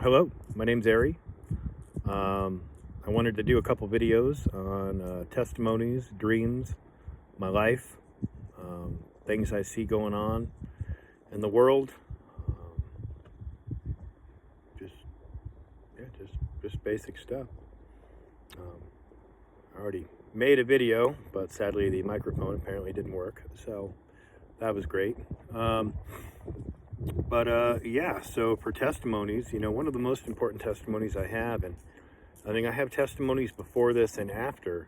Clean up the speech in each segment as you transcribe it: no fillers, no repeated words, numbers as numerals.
Hello, my name's Ari. I wanted to do a couple videos on testimonies, dreams, my life, things I see going on in the world. Just, yeah, just basic stuff. I already made a video, but sadly the microphone apparently didn't work, so that was great. Yeah, so for testimonies, one of the most important testimonies I have, and I think I have testimonies before this and after,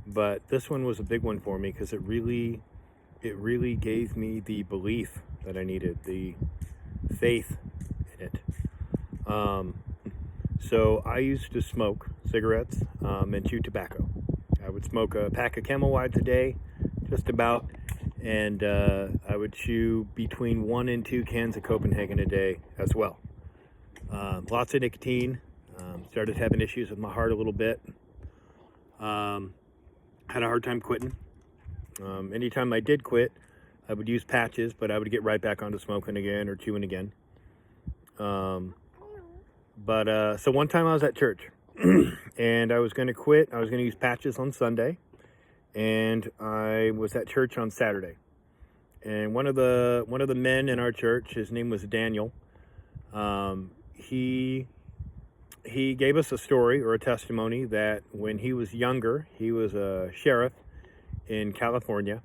but this one was a big one for me because it really gave me the belief that I needed, the faith in it. So I used to smoke cigarettes and chew tobacco. I would smoke a pack of Camel Whites a day, just about, and I would chew between 1 and 2 cans of Copenhagen a day as well. Lots of nicotine. Started having issues with my heart a little bit. Had a hard time quitting. Anytime I did quit, I would use patches, but I would get right back onto smoking again or chewing again. So one time I was at church and I was going to quit. I was going to use patches on Sunday, and I was at church on Saturday. And one of the men in our church, his name was Daniel. He gave us a story or a testimony that when he was younger, he was a sheriff in California,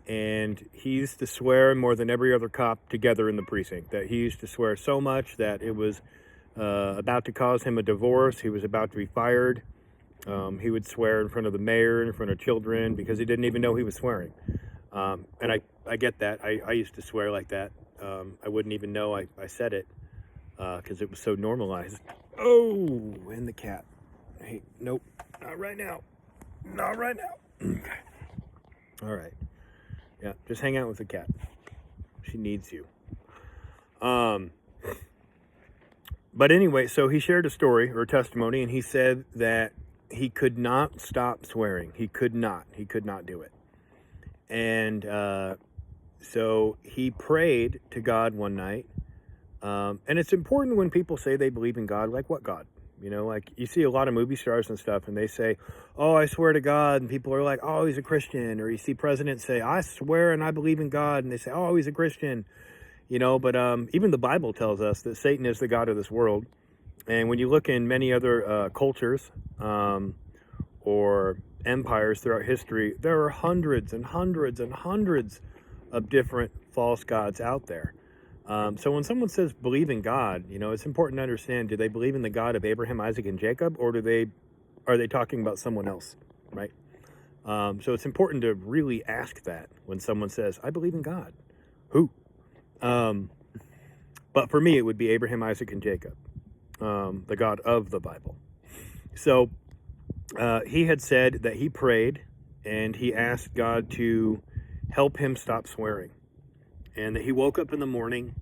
and he used to swear more than every other cop together in the precinct. That he used to swear so much that it was about to cause him a divorce. He was about to be fired. He would swear in front of the mayor, in front of children, because he didn't even know he was swearing. And I get that. I used to swear like that. I wouldn't even know I said it because it was so normalized. Oh, and the cat. Hey, nope, not right now. Not right now. Okay. All right. Yeah, just hang out with the cat. She needs you. But anyway, so he shared a story or a testimony, and he said that he could not stop swearing. He could not do it. And so he prayed to God one night. And it's important when people say they believe in God, like what God? Like you see a lot of movie stars and stuff, and they say, oh, I swear to God. And people are like, oh, he's a Christian. Or you see presidents say, I swear and I believe in God. And they say, oh, he's a Christian. But even the Bible tells us that Satan is the god of this world. And when you look in many other cultures or empires throughout history, there are hundreds and hundreds and hundreds of different false gods out there. So when someone says believe in God, it's important to understand, do they believe in the God of Abraham, Isaac, and Jacob, or are they talking about someone else, right? So it's important to really ask that when someone says, I believe in God. Who? But for me, it would be Abraham, Isaac, and Jacob, the God of the Bible. So he had said that he prayed and he asked God to help him stop swearing. And that he woke up in the morning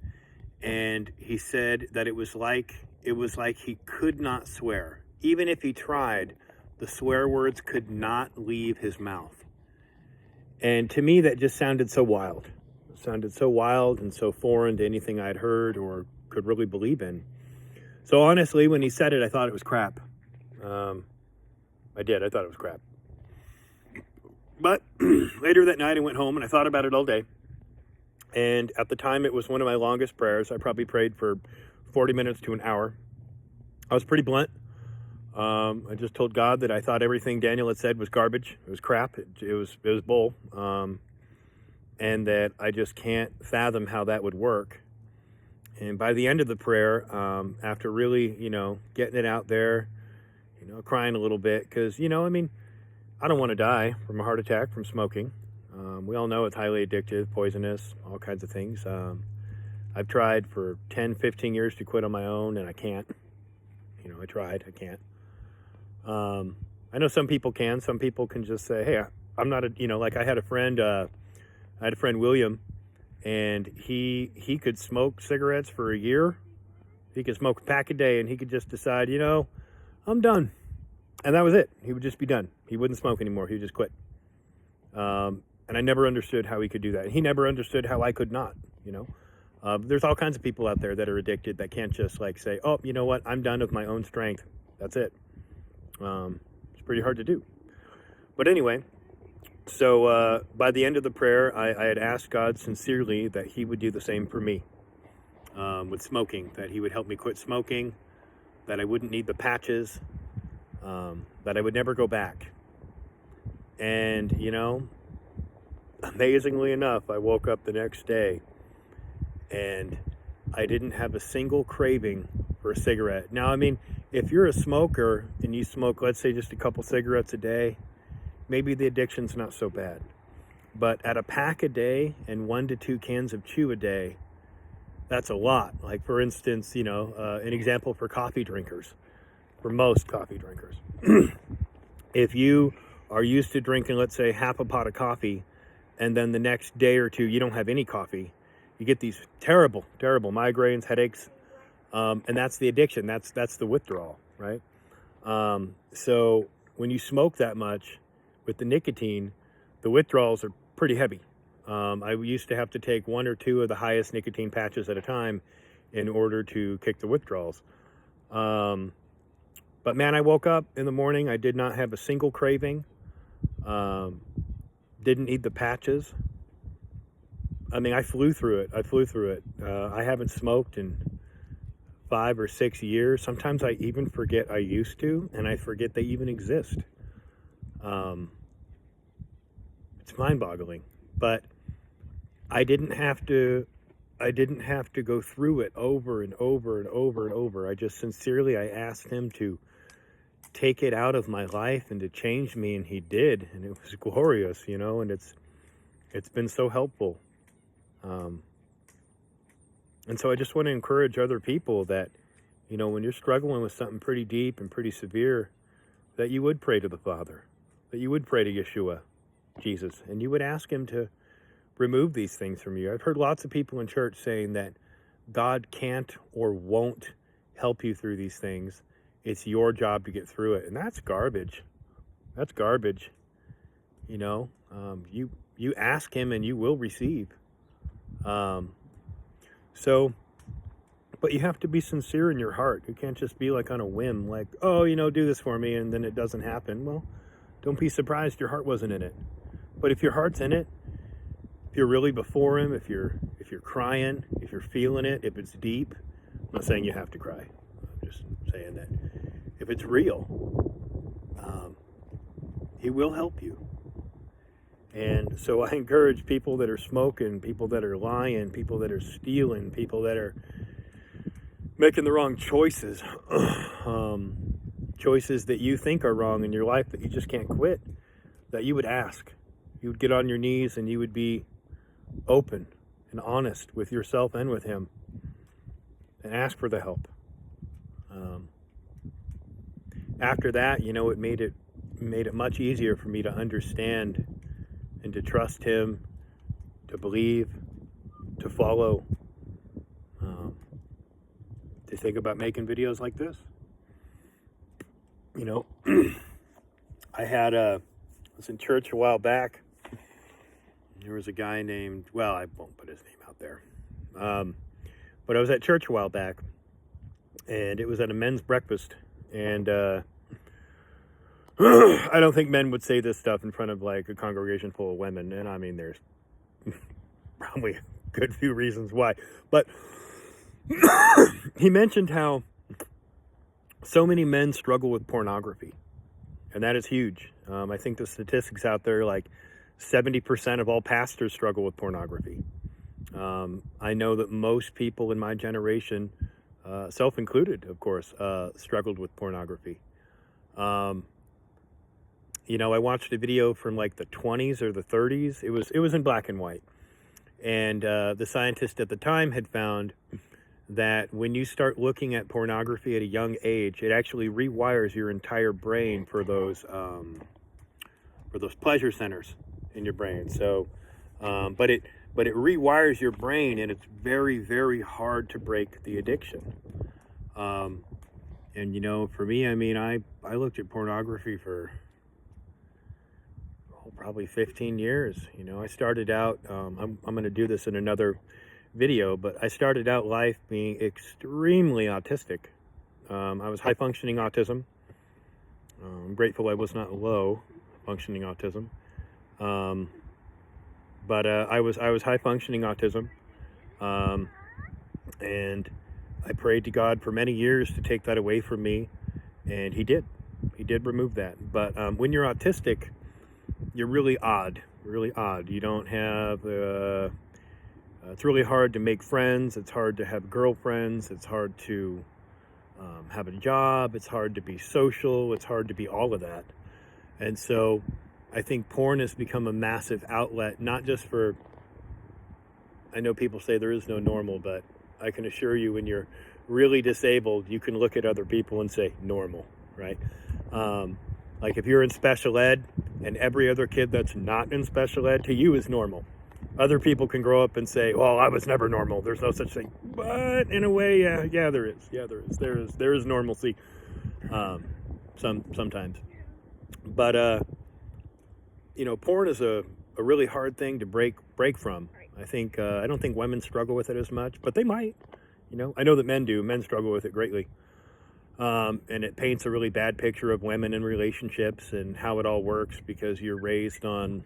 and he said that it was like he could not swear. Even if he tried, the swear words could not leave his mouth. And to me, that just sounded so wild. It sounded so wild and so foreign to anything I'd heard or could really believe in. So honestly, when he said it, I thought it was crap. I thought it was crap. But later that night, I went home and I thought about it all day. And at the time, it was one of my longest prayers. I probably prayed for 40 minutes to an hour. I was pretty blunt. I just told God that I thought everything Daniel had said was garbage. It was crap. It was bull. And that I just can't fathom how that would work. And by the end of the prayer, after really, getting it out there, crying a little bit, because, I don't want to die from a heart attack from smoking. We all know it's highly addictive, poisonous, all kinds of things. I've tried for 10, 15 years to quit on my own, and I can't. I tried, I can't. I know some people can. Some people can just say, hey, I'm not like I had a friend, William, and he could smoke cigarettes for a year. He could smoke a pack a day, and he could just decide, I'm done. And that was it. He would just be done. He wouldn't smoke anymore. He would just quit. And I never understood how he could do that. And he never understood how I could not, There's all kinds of people out there that are addicted that can't just like say, oh, you know what, I'm done of my own strength. That's it. It's pretty hard to do. But anyway, so by the end of the prayer, I had asked God sincerely that he would do the same for me with smoking, that he would help me quit smoking, that I wouldn't need the patches, that I would never go back. And, you know, amazingly enough, I woke up the next day and I didn't have a single craving for a cigarette. Now, I mean, if you're a smoker and you smoke, let's say, just a couple cigarettes a day, maybe the addiction's not so bad. But at a pack a day and 1 to 2 cans of chew a day, that's a lot. Like, for instance, you know, an example for coffee drinkers, for most coffee drinkers. If you are used to drinking, let's say, half a pot of coffee, and then the next day or two you don't have any coffee, you get these terrible, terrible migraines, headaches, and that's the addiction. That's the withdrawal, right? So when you smoke that much with the nicotine, the withdrawals are pretty heavy. I used to have to take 1 or 2 of the highest nicotine patches at a time in order to kick the withdrawals. But man, I woke up in the morning, I did not have a single craving, didn't need the patches. I mean, I flew through it. I haven't smoked in 5 or 6 years. Sometimes I even forget I used to, and I forget they even exist. It's mind-boggling, but I didn't have to go through it over and over and over and over. I just sincerely, I asked him to take it out of my life and to change me, and he did, and it was glorious, you know, and it's been so helpful. And so I just want to encourage other people that, you know, when you're struggling with something pretty deep and pretty severe, that you would pray to the Father, that you would pray to Yeshua, Jesus, and you would ask him to remove these things from you. I've heard lots of people in church saying that God can't or won't help you through these things. It's your job to get through it. And that's garbage. That's garbage. You know, you ask him and you will receive. But you have to be sincere in your heart. You can't just be like on a whim, like, oh, you know, do this for me, and then it doesn't happen. Well, don't be surprised your heart wasn't in it. But if your heart's in it, if you're really before him, if you're crying, if you're feeling it, if it's deep, I'm not saying you have to cry. I'm just saying that if it's real, he will help you. And so I encourage people that are smoking, people that are lying, people that are stealing, people that are making the wrong choices, choices that you think are wrong in your life that you just can't quit, that you would ask. You would get on your knees and you would be open and honest with yourself and with him and ask for the help. After that, you know, it made it much easier for me to understand and to trust him, to believe, to follow, to think about making videos like this. You know, I was in church a while back. There was a guy named, well, I won't put his name out there. But I was at church a while back, and it was at a men's breakfast, and I don't think men would say this stuff in front of like a congregation full of women, and I mean, there's probably a good few reasons why, but he mentioned how so many men struggle with pornography, and that is huge. I think the statistics out there, like 70% of all pastors struggle with pornography. I know that most people in my generation, self-included, of course, struggled with pornography. You know, I watched a video from like the 20s or the 30s. It was in black and white. And the scientist at the time had found that when you start looking at pornography at a young age, it actually rewires your entire brain for those pleasure centers in your brain. So, but it rewires your brain, and it's very, very hard to break the addiction. And you know, for me, I mean, I looked at pornography for probably 15 years. You know, I started out, I'm going to do this in another video, but I started out life being extremely autistic. I was high functioning autism. I'm grateful I was not low functioning autism. But I was high functioning autism. And I prayed to God for many years to take that away from me, and He did. He did remove that. But when you're autistic, you're really odd. Really odd. You don't have. It's really hard to make friends. It's hard to have girlfriends. It's hard to have a job. It's hard to be social. It's hard to be all of that. And so, I think porn has become a massive outlet, not just for. I know people say there is no normal, but I can assure you, when you're really disabled, you can look at other people and say normal, right? Like if you're in special ed and every other kid that's not in special ed to you is normal. Other people can grow up and say, well, I was never normal. There's no such thing. But in a way, yeah, there is. Yeah, there is. There is normalcy sometimes. But, porn is a really hard thing to break from. I don't think women struggle with it as much, but they might. I know that men do. Men struggle with it greatly. And it paints a really bad picture of women in relationships and how it all works because you're raised on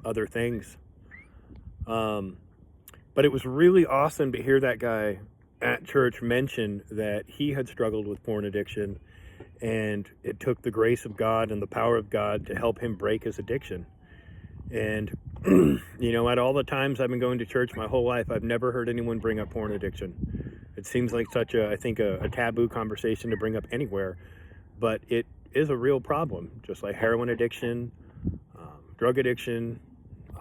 other things. But it was really awesome to hear that guy at church mention that he had struggled with porn addiction, and it took the grace of God and the power of God to help him break his addiction. And, at all the times I've been going to church my whole life, I've never heard anyone bring up porn addiction. It seems like such a taboo conversation to bring up anywhere, but it is a real problem, just like heroin addiction, drug addiction.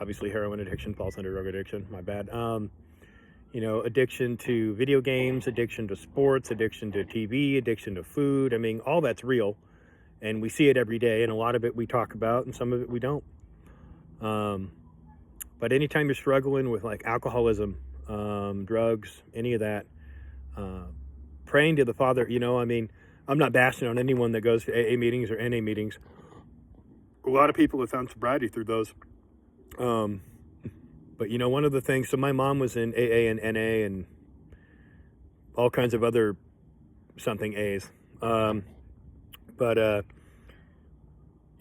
Obviously, heroin addiction falls under drug addiction, my bad. Addiction to video games, addiction to sports, addiction to TV, addiction to food. I mean, all that's real, and we see it every day, and a lot of it we talk about, and some of it we don't. But anytime you're struggling with like alcoholism, drugs, any of that, praying to the Father, I'm not bashing on anyone that goes to AA meetings or NA meetings. A lot of people have found sobriety through those. But one of the things, so my mom was in AA and NA and all kinds of other something A's. But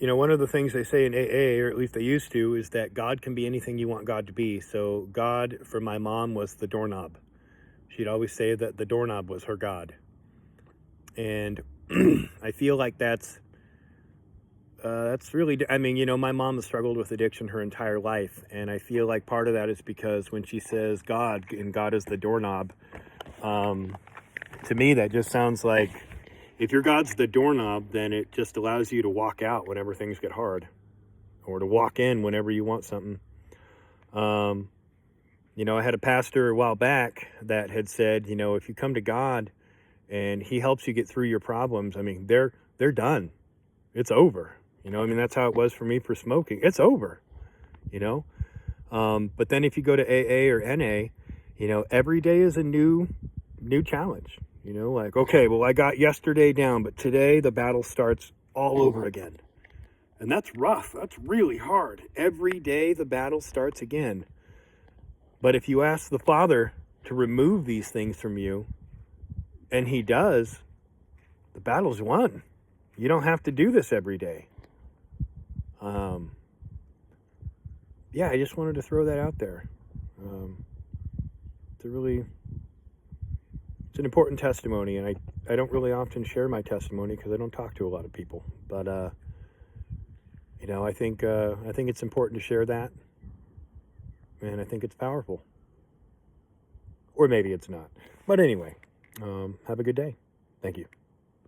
one of the things they say in AA, or at least they used to, is that God can be anything you want God to be. So God, for my mom, was the doorknob. She'd always say that the doorknob was her God. And I feel like that's really, my mom has struggled with addiction her entire life. And I feel like part of that is because when she says God, and God is the doorknob, to me, that just sounds like, if your God's the doorknob, then it just allows you to walk out whenever things get hard, or to walk in whenever you want something. I had a pastor a while back that had said, if you come to God and He helps you get through your problems, they're done. It's over. That's how it was for me for smoking. It's over, But then if you go to AA or NA, every day is a new challenge. Like, okay, well, I got yesterday down, but today the battle starts all over again. And that's rough. That's really hard. Every day the battle starts again. But if you ask the Father to remove these things from you, and He does, the battle's won. You don't have to do this every day. I just wanted to throw that out there. It's an important testimony, and I don't really often share my testimony because I don't talk to a lot of people. But I think it's important to share that, and I think it's powerful. Or maybe it's not. But anyway, have a good day. Thank you.